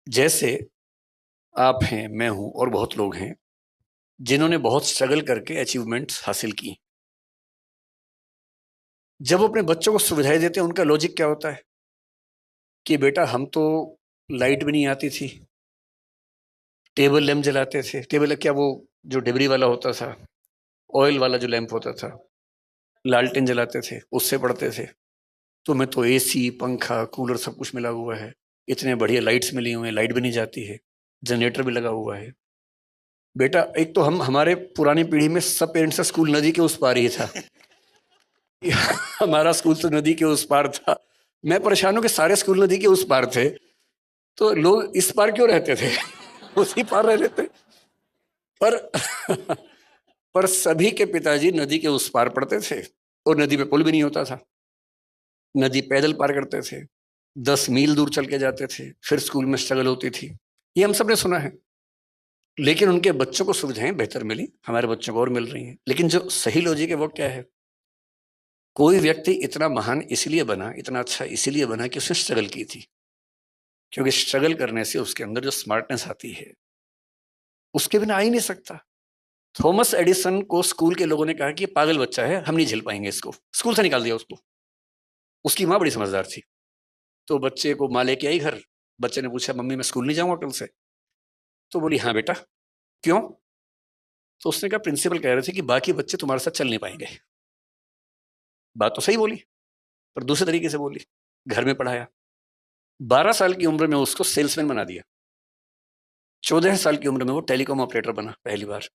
जैसे आप हैं, मैं हूं और बहुत लोग हैं जिन्होंने बहुत स्ट्रगल करके अचीवमेंट्स हासिल की। जब वो अपने बच्चों को सुविधाएं देते हैं, उनका लॉजिक क्या होता है कि बेटा हम तो लाइट भी नहीं आती थी, टेबल लैंप जलाते थे। टेबल क्या, वो जो डिबरी वाला होता था, ऑयल वाला जो लैंप होता था, लालटेन जलाते थे, उससे पढ़ते थे। तुम्हें तो एसी, पंखा, कूलर सब कुछ मिला हुआ है, इतने बढ़िया लाइट्स मिली हुई हैं, लाइट भी नहीं जाती है, जनरेटर भी लगा हुआ है। बेटा एक तो हम हमारे पुरानी पीढ़ी में सब पेरेंट्स का स्कूल नदी के उस पार ही था। हमारा स्कूल तो नदी के उस पार था। मैं परेशान हूं कि सारे स्कूल नदी के उस पार थे, तो लोग इस पार क्यों रहते थे? उसी पार रह लेते। पर पर सभी के पिताजी नदी के उस पार पढ़ते थे, और नदी पे पुल भी नहीं होता था। नदी पैदल पार करते थे, 10 मील दूर चल के जाते थे, फिर स्कूल में स्ट्रगल होती थी। ये हम सब ने सुना है। लेकिन उनके बच्चों को सुविधाएं बेहतर मिली, हमारे बच्चों को और मिल रही हैं। लेकिन जो सही लॉजिक है वो क्या है? कोई व्यक्ति इतना महान इसलिए बना, इतना अच्छा इसलिए बना कि उसने स्ट्रगल की थी। क्योंकि स्ट्रगल करने से उसके अंदर जो स्मार्टनेस आती है, उसके बिना आ ही नहीं सकता। थॉमस एडिसन को स्कूल के लोगों ने कहा कि ये पागल बच्चा है, हम नहीं झेल पाएंगे इसको, स्कूल से निकाल दिया उसको। उसकी माँ बड़ी समझदार थी, तो बच्चे को माँ लेके आई घर। बच्चे ने पूछा, मम्मी मैं स्कूल नहीं जाऊंगा कल से? तो बोली, हाँ बेटा। क्यों? तो उसने कहा, प्रिंसिपल कह रहे थे कि बाकी बच्चे तुम्हारे साथ चल नहीं पाएंगे। बात तो सही बोली, पर दूसरे तरीके से बोली। घर में पढ़ाया, 12 साल की उम्र में उसको सेल्समैन बना दिया। 14 साल की उम्र में वो टेलीकॉम ऑपरेटर बना पहली बार।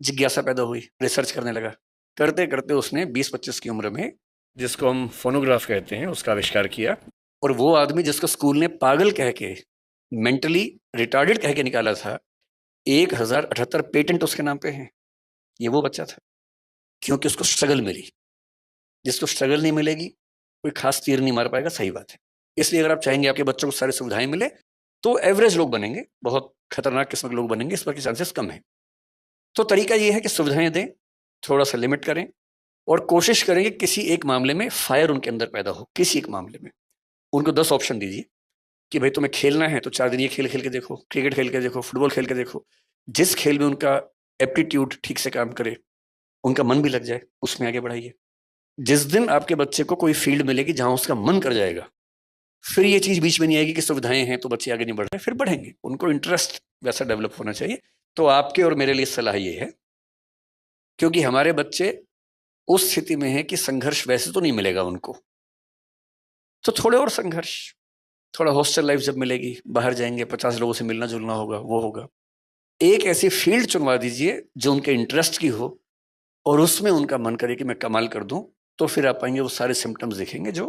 जिज्ञासा पैदा हुई, रिसर्च करने लगा। करते करते उसने 20-25 की उम्र में, जिसको हम फोनोग्राफ कहते हैं, उसका आविष्कार किया। और वो आदमी जिसको स्कूल ने पागल कह के, मेंटली रिटार्डेड कह के निकाला था, 1078 पेटेंट उसके नाम पे हैं। ये वो बच्चा था, क्योंकि उसको स्ट्रगल मिली। जिसको स्ट्रगल नहीं मिलेगी, कोई खास तीर नहीं मार पाएगा। सही बात है। इसलिए अगर आप चाहेंगे आपके बच्चों को सारी सुविधाएं मिले, तो एवरेज लोग बनेंगे, बहुत खतरनाक किस्म के लोग बनेंगे, इस पर के चांसेस कम है। तो तरीका ये है कि सुविधाएं दें, थोड़ा सा लिमिट करें, और कोशिश करें कि किसी एक मामले में फायर उनके अंदर पैदा हो। किसी एक मामले में उनको 10 ऑप्शन दीजिए कि भाई तुम्हें खेलना है तो 4 दिन ये खेल खेल के देखो, क्रिकेट खेल के देखो, फुटबॉल खेल के देखो। जिस खेल में उनका एप्टीट्यूड ठीक से काम करे, उनका मन भी लग जाए, उसमें आगे बढ़ाइए। जिस दिन आपके बच्चे को कोई फील्ड मिलेगी जहां उसका मन कर जाएगा, फिर ये चीज बीच में नहीं आएगी कि सुविधाएं हैं तो बच्चे आगे नहीं बढ़ रहे, फिर बढ़ेंगे। उनको इंटरेस्ट वैसा डेवलप होना चाहिए। तो आपके और मेरे लिए सलाह ये है, क्योंकि हमारे बच्चे उस स्थिति में है कि संघर्ष वैसे तो नहीं मिलेगा उनको, तो थोड़े और संघर्ष, थोड़ा हॉस्टल लाइफ जब मिलेगी, बाहर जाएंगे, 50 लोगों से मिलना जुलना होगा, वो होगा। एक ऐसी फील्ड चुनवा दीजिए जो उनके इंटरेस्ट की हो, और उसमें उनका मन करे कि मैं कमाल कर दूं। तो फिर आप पाएंगे वो सारे सिम्टम्स दिखेंगे जो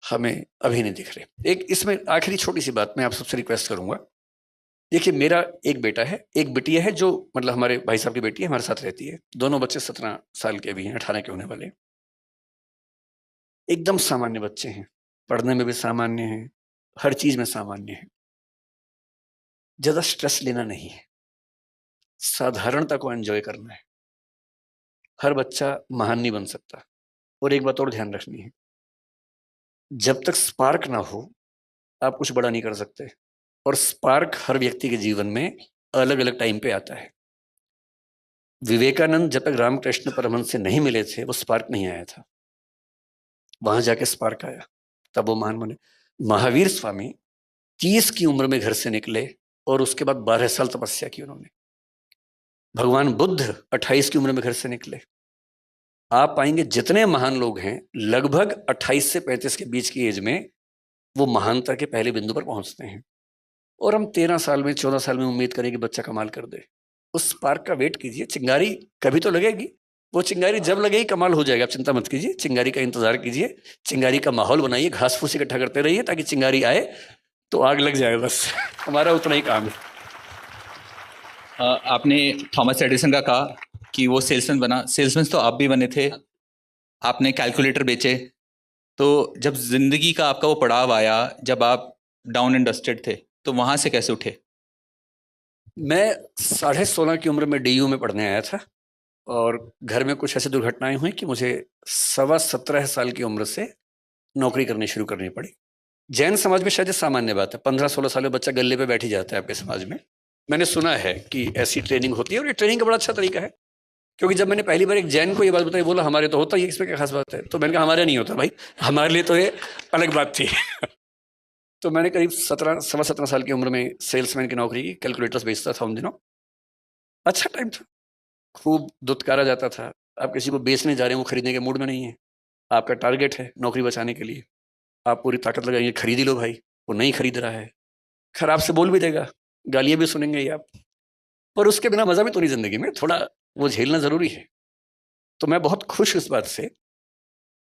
हमें अभी नहीं दिख रहे। एक इसमें आखिरी छोटी सी बात मैं आप सबसे रिक्वेस्ट करूंगा। देखिए, मेरा एक बेटा है, एक बिटिया है, जो मतलब हमारे भाई साहब की बेटी है, हमारे साथ रहती है। दोनों बच्चे 17 साल के भी हैं, 18 के होने वाले। एकदम सामान्य बच्चे हैं, पढ़ने में भी सामान्य हैं, हर चीज में सामान्य है। ज्यादा स्ट्रेस लेना नहीं है, साधारणता को एंजॉय करना है। हर बच्चा महान नहीं बन सकता। और एक बात और ध्यान रखनी है, जब तक स्पार्क ना हो, आप कुछ बड़ा नहीं कर सकते। और स्पार्क हर व्यक्ति के जीवन में अलग अलग टाइम पे आता है। विवेकानंद जब तक रामकृष्ण परमहंस से नहीं मिले थे, वो स्पार्क नहीं आया था। वहां जाके स्पार्क आया, तब वो महान बने। महावीर स्वामी 30 की उम्र में घर से निकले, और उसके बाद 12 साल तपस्या की उन्होंने। भगवान बुद्ध 28 की उम्र में घर से निकले। आप पाएंगे जितने महान लोग हैं, लगभग 28 से 35 के बीच की एज में वो महानता के पहले बिंदु पर पहुंचते हैं। और हम 13 साल में, 14 साल में उम्मीद करें कि बच्चा कमाल कर दे। उस स्पार्क का वेट कीजिए, चिंगारी कभी तो लगेगी। वो चिंगारी जब लगेगी कमाल हो जाएगा, आप चिंता मत कीजिए। चिंगारी का इंतजार कीजिए, चिंगारी का माहौल बनाइए, घास फूस इकट्ठा करते रहिए, ताकि चिंगारी आए तो आग लग जाए। बस हमारा उतना ही काम है। आपने थॉमस एडिसन का कहा कि वो सेल्समैन बना। सेल्समैन तो आप भी बने थे, आपने कैलकुलेटर बेचे। तो जब जिंदगी का आपका वो पड़ाव आया, जब आप डाउन एंड डस्टेड थे, तो वहां से कैसे उठे? मैं 16.5 की उम्र में डीयू में पढ़ने आया था, और घर में कुछ ऐसी दुर्घटनाएं हुई कि मुझे 17.25 साल की उम्र से नौकरी करनी शुरू करनी पड़ी। जैन समाज में शायद ये सामान्य बात है, 15-16 साल में बच्चा गले पे बैठ ही जाता है आपके समाज में। मैंने सुना है कि ऐसी ट्रेनिंग होती है और ये ट्रेनिंग का बड़ा अच्छा तरीका है। क्योंकि जब मैंने पहली बार एक जैन को ये बात बताई, बोला हमारे तो होता ही है, इसमें क्या खास बात है। तो मैंने कहा हमारे नहीं होता भाई, हमारे लिए तो ये अलग बात थी। तो मैंने करीब 17 साल की उम्र में सेल्समैन की नौकरी की, कैलकुलेटर्स बेचता था उन दिनों। अच्छा टाइम था, खूब दुत्कारा जाता था। आप किसी को बेचने जा रहे हैं, वो खरीदने के मूड में नहीं है, आपका टारगेट है नौकरी बचाने के लिए, आप पूरी ताकत लगाएंगे खरीद ही लो भाई, वो नहीं खरीद रहा है, खराब से बोल भी देगा, गालियां भी सुनेंगे ही आप, पर उसके बिना मजा भी तो नहीं जिंदगी में, थोड़ा वो झेलना जरूरी है। तो मैं बहुत खुश इस बात से,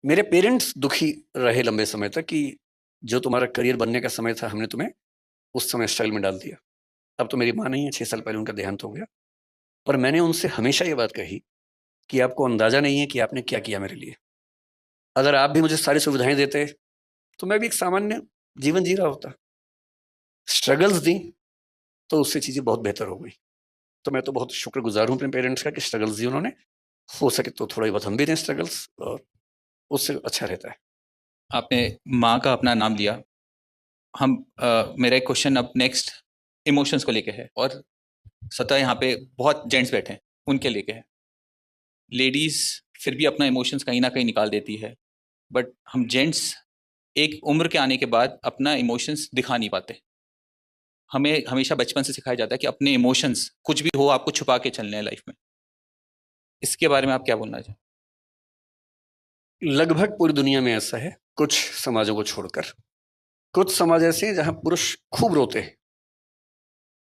मेरे पेरेंट्स दुखी रहे लंबे समय तक कि जो तुम्हारा करियर बनने का समय था हमने तुम्हें उस समय स्ट्रगल में डाल दिया। अब तो मेरी माँ नहीं है, 6 साल पहले उनका देहांत हो गया, पर मैंने उनसे हमेशा ये बात कही कि आपको अंदाजा नहीं है कि आपने क्या किया मेरे लिए। अगर आप भी मुझे सारी सुविधाएं देते तो मैं भी एक सामान्य जीवन जी रहा होता। स्ट्रगल्स दी तो उससे चीजें बहुत बेहतर हो गई। तो मैं तो बहुत शुक्रगुजार हूँ अपने पेरेंट्स का कि स्ट्रगल्स दी उन्होंने। हो सके तो थोड़ा बहुत हम भी दें स्ट्रगल्स, और उससे अच्छा रहता है। आपने माँ का अपना नाम लिया, हम मेरा एक क्वेश्चन अब नेक्स्ट इमोशंस को लेके है, और सतह यहाँ पे बहुत जेंट्स बैठे हैं उनके लेके है। लेडीज फिर भी अपना इमोशंस कहीं ना कहीं निकाल देती है, बट हम जेंट्स एक उम्र के आने के बाद अपना इमोशंस दिखा नहीं पाते। हमें हमेशा बचपन से सिखाया जाता है कि अपने इमोशंस कुछ भी हो आपको छुपा के चलने हैं लाइफ में। इसके बारे में आप क्या बोलना चाहें? लगभग पूरी दुनिया में ऐसा है, कुछ समाजों को छोड़कर। कुछ समाज ऐसे हैं जहां पुरुष खूब रोते हैं,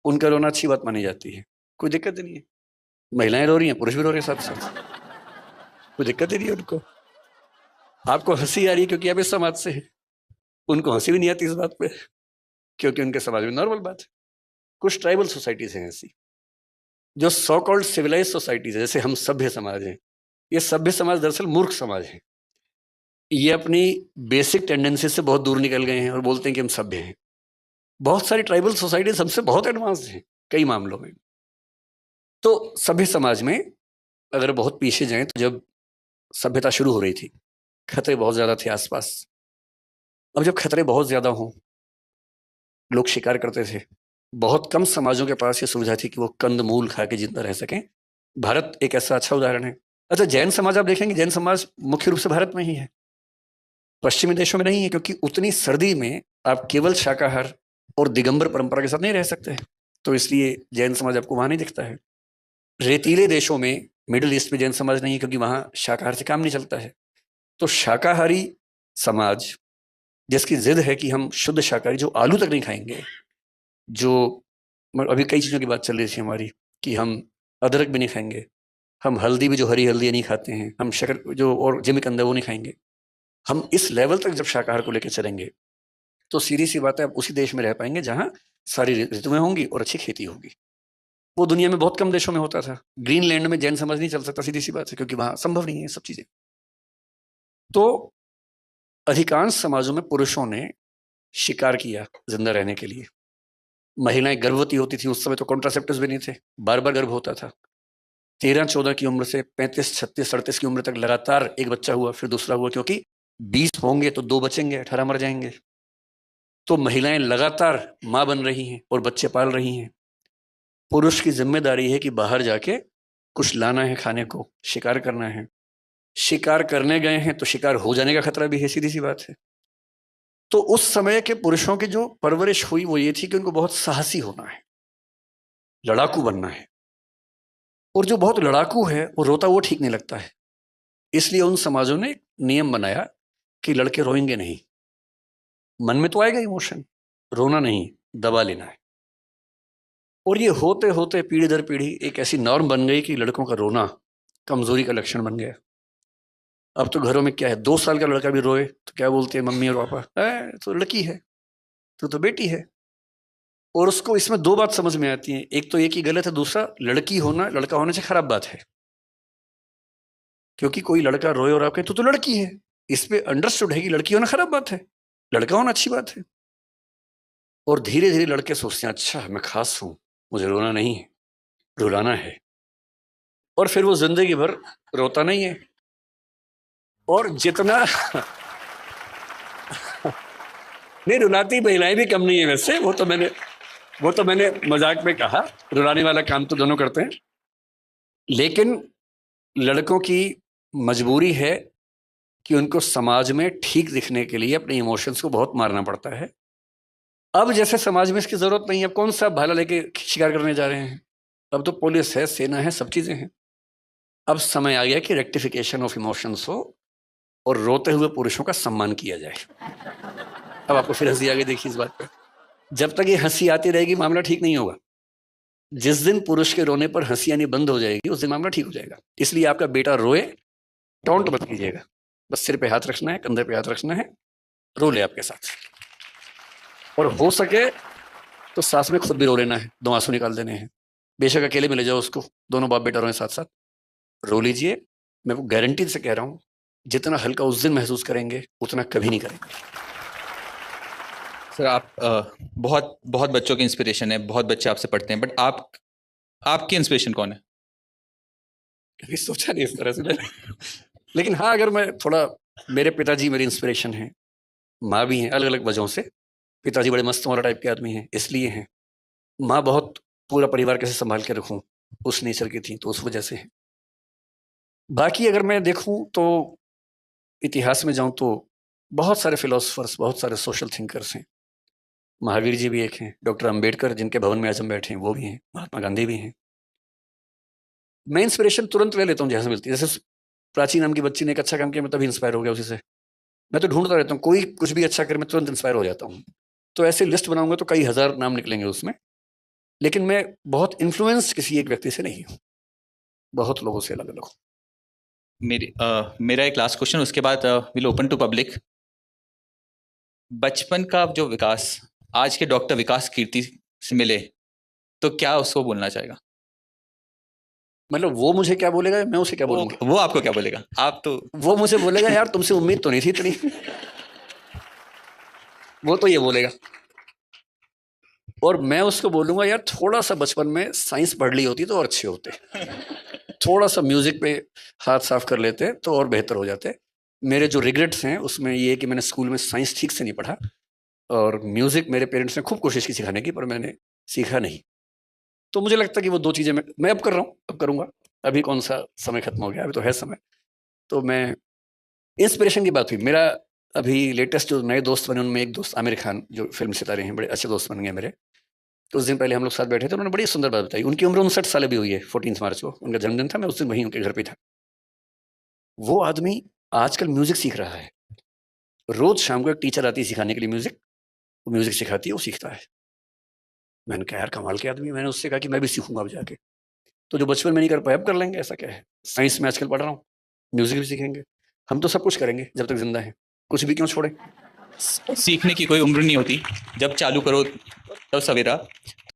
उनका रोना अच्छी बात मानी जाती है, कोई दिक्कत नहीं है। महिलाएं रो रही हैं, पुरुष भी रो रहे हैं साथ साथ, कोई दिक्कत ही नहीं है उनको। आपको हंसी आ रही है क्योंकि आप इस समाज से हैं, उनको हंसी भी नहीं आती इस बात पे, क्योंकि उनके समाज में नॉर्मल बात है। कुछ ट्राइबल सोसाइटीज हैं ऐसी, जो सो कॉल्ड सिविलाइज सोसाइटीज है, जैसे हम सभ्य समाज हैं। ये सभ्य समाज दरअसल मूर्ख समाज है। ये अपनी बेसिक टेंडेंसी से बहुत दूर निकल गए हैं और बोलते हैं कि हम सभ्य हैं। बहुत सारी ट्राइबल सोसाइटीज हमसे बहुत एडवांस हैं कई मामलों में। तो सभ्य समाज में अगर बहुत पीछे जाएं तो जब सभ्यता शुरू हो रही थी, खतरे बहुत ज्यादा थे आसपास। अब जब खतरे बहुत ज्यादा हों, लोग शिकार करते थे। बहुत कम समाजों के पास ये सुविधा थी कि वो कंद मूल खा के जिंदा रह सकें। भारत एक ऐसा अच्छा उदाहरण है। अच्छा, जैन समाज आप देखेंगे, जैन समाज मुख्य रूप से भारत में ही है, पश्चिमी देशों में नहीं है, क्योंकि उतनी सर्दी में आप केवल शाकाहार और दिगंबर परंपरा के साथ नहीं रह सकते। तो इसलिए जैन समाज आपको वहां नहीं दिखता है। रेतीले देशों में, मिडिल ईस्ट में जैन समाज नहीं है, क्योंकि वहां शाकाहार से काम नहीं चलता है। तो शाकाहारी समाज जिसकी जिद है कि हम शुद्ध शाकाहारी, जो आलू तक नहीं खाएंगे, जो अभी कई चीज़ों की बात चल रही थी हमारी कि हम अदरक भी नहीं खाएंगे, हम हल्दी भी, जो हरी हल्दी नहीं खाते हैं, हम शक्कर जो और जिमिक अंदर वो नहीं खाएंगे। हम इस लेवल तक जब शाकाहार को लेकर चलेंगे तो सीधी सी बात है, आप उसी देश में रह पाएंगे जहां सारी ऋतुएं होंगी और अच्छी खेती होगी। वो दुनिया में बहुत कम देशों में होता था। ग्रीनलैंड में जैन समाज नहीं चल सकता, सीधी सी बात है, क्योंकि वहां संभव नहीं है सब चीजें। तो अधिकांश समाजों में पुरुषों ने शिकार किया जिंदा रहने के लिए। महिलाएं गर्भवती होती थी, उस समय तो कॉन्ट्रासेप्टिव्स भी नहीं थे, बार बार गर्भ होता था। 13-14 की उम्र से 35-36-38 की उम्र तक लगातार एक बच्चा हुआ, फिर दूसरा हुआ, क्योंकि 20 होंगे तो 2 बचेंगे, 18 मर जाएंगे। तो महिलाएं लगातार मां बन रही हैं और बच्चे पाल रही हैं। पुरुष की जिम्मेदारी है कि बाहर जाके कुछ लाना है खाने को, शिकार करना है। शिकार करने गए हैं तो शिकार हो जाने का खतरा भी है, सीधी सी बात है। तो उस समय के पुरुषों की जो परवरिश हुई वो ये थी कि उनको बहुत साहसी होना है, लड़ाकू बनना है। और जो बहुत लड़ाकू है वो रोता, वो ठीक नहीं लगता है। इसलिए उन समाजों ने नियम बनाया कि लड़के रोएंगे नहीं। मन में तो आएगा इमोशन, रोना नहीं, दबा लेना है। और ये होते होते पीढ़ी दर पीढ़ी एक ऐसी नॉर्म बन गई कि लड़कों का रोना कमजोरी का लक्षण बन गया। अब तो घरों में क्या है, 2 साल का लड़का भी रोए तो क्या बोलते हैं मम्मी और पापा, तो लड़की है, तो बेटी है। और उसको इसमें 2 बात समझ में आती है, एक तो ये कि गलत है, दूसरा लड़की होना लड़का होने से खराब बात है। क्योंकि कोई लड़का रोए और आप कहें तो लड़की है, इस पे अंडरस्टूड है कि लड़की होना खराब बात है, लड़का होना अच्छी बात है। और धीरे धीरे लड़के सोचते हैं अच्छा मैं खास हूं, मुझे रोना नहीं है, रुलाना है। और फिर वो जिंदगी भर रोता नहीं है। और जितना नहीं, रुलाती महिलाएं भी कम नहीं है वैसे, वो तो मैंने मजाक में कहा, रुलाने वाला काम तो दोनों करते हैं, लेकिन लड़कों की मजबूरी है कि उनको समाज में ठीक दिखने के लिए अपने इमोशंस को बहुत मारना पड़ता है। अब जैसे समाज में इसकी जरूरत नहीं है, अब कौन सा भाला लेके शिकार करने जा रहे हैं, अब तो पुलिस है, सेना है, सब चीजें हैं। अब समय आ गया कि रेक्टिफिकेशन ऑफ इमोशंस हो और रोते हुए पुरुषों का सम्मान किया जाए। अब आपको फिर हंसी आ गई, देखिए इस बात पे। जब तक ये हंसी आती रहेगी मामला ठीक नहीं होगा। जिस दिन पुरुष के रोने पर हंसी आनी बंद हो जाएगी उस दिन मामला ठीक हो जाएगा। इसलिए आपका बेटा रोए, टॉन्ट मत कीजिएगा, बस सिर पे हाथ रखना है, कंधे पे हाथ रखना है, रो ले आपके साथ, और हो सके तो साथ में खुद भी रो लेना है, 2 आंसू निकाल देने हैं। बेशक अकेले में ले जाओ उसको, दोनों बाप बेटा रोए साथ साथ, रो लीजिए। मैं वो गारंटी से कह रहा हूँ, जितना हल्का उस दिन महसूस करेंगे उतना कभी नहीं करेंगे। सर आप बहुत बहुत बच्चों की इंस्पिरेशन है, बहुत बच्चे आपसे पढ़ते हैं, बट आपकी इंस्पिरेशन कौन है? कभी सोचा नहीं इस तरह से मैंने। लेकिन हाँ, अगर मैं थोड़ा, मेरे पिताजी मेरी इंस्पिरेशन है, माँ भी हैं, अलग अलग वजहों से। पिताजी बड़े मस्त वाला टाइप के आदमी हैं इसलिए हैं, माँ बहुत पूरा परिवार कैसे संभाल के रखूं उस नेचर की थी, तो उस वजह से है। बाकी अगर मैं देखूं तो इतिहास में जाऊं तो बहुत सारे फिलोसफर्स, बहुत सारे सोशल थिंकर्स हैं। महावीर जी भी एक हैं, डॉक्टर अंबेडकर जिनके भवन में आज हम बैठे हैं वो भी हैं, महात्मा गांधी भी हैं। मैं इंस्पिरेशन तुरंत ले लेता हूँ जैसे मिलती है। जैसे प्राची नाम की बच्ची ने एक अच्छा काम किया, मैं तभी इंस्पायर हो गया उसी से। मैं तो ढूंढता रहता हूँ, कोई कुछ भी अच्छा करे मैं तुरंत इंस्पायर हो जाता हूँ। तो ऐसे लिस्ट बनाऊंगा तो कई हजार नाम निकलेंगे उसमें, लेकिन मैं बहुत इन्फ्लुएंस किसी एक व्यक्ति से नहीं हूँ, बहुत लोगों से अलग अलग हूँ। मेरा एक लास्ट क्वेश्चन, उसके बाद विल ओपन टू पब्लिक। बचपन का जो विकास आज के डॉक्टर विकास कीर्ति से मिले तो क्या उसको बोलना चाहेगा? मतलब वो मुझे क्या बोलेगा, मैं उसे क्या बोलूंगा? वो आपको क्या बोलेगा? आप तो वो मुझे बोलेगा यार तुमसे उम्मीद तो नहीं थी इतनी। वो तो ये बोलेगा, और मैं उसको बोलूंगा यार थोड़ा सा बचपन में साइंस पढ़ ली होती तो और अच्छे होते, थोड़ा सा म्यूजिक पे हाथ साफ कर लेते तो और बेहतर हो जाते। मेरे जो रिग्रेट्स हैं उसमें ये है कि मैंने स्कूल में साइंस ठीक से नहीं पढ़ा, और म्यूजिक मेरे पेरेंट्स ने खूब कोशिश की सिखाने की, पर मैंने सीखा नहीं। तो मुझे लगता है कि वो 2 चीजें मैं अब कर रहा हूँ, अब करूंगा। अभी कौन सा समय खत्म हो गया, अभी तो है समय। तो मैं, इंस्पिरेशन की बात हुई, मेरा अभी लेटेस्ट जो नए दोस्त बने उनमें एक दोस्त आमिर खान, जो फिल्म सितारे हैं, बड़े अच्छे दोस्त बन गए मेरे। तो उस दिन पहले हम लोग साथ बैठे थे, उन्होंने बड़ी सुंदर बात बताई। उनकी उम्र 59 साल भी हुई है, 14 मार्च को उनका जन्मदिन था, मैं उस दिन वहीं उनके घर पे था। वो आदमी आजकल म्यूजिक सीख रहा है, रोज शाम को एक टीचर आती है सिखाने के लिए म्यूजिक, वो म्यूजिक सिखाती है, वो सीखता है। मैंने कहा यार कमाल के आदमी, मैंने उससे कहा कि मैं भी सीखूंगा अब जाके। तो जो बचपन में नहीं कर पाए अब कर लेंगे, ऐसा क्या है। साइंस में आजकल पढ़ रहा हूँ, म्यूजिक भी सीखेंगे, हम तो सब कुछ करेंगे जब तक जिंदा है, कुछ भी क्यों छोड़े। सीखने की कोई उम्र नहीं होती, जब चालू करो तब सवेरा।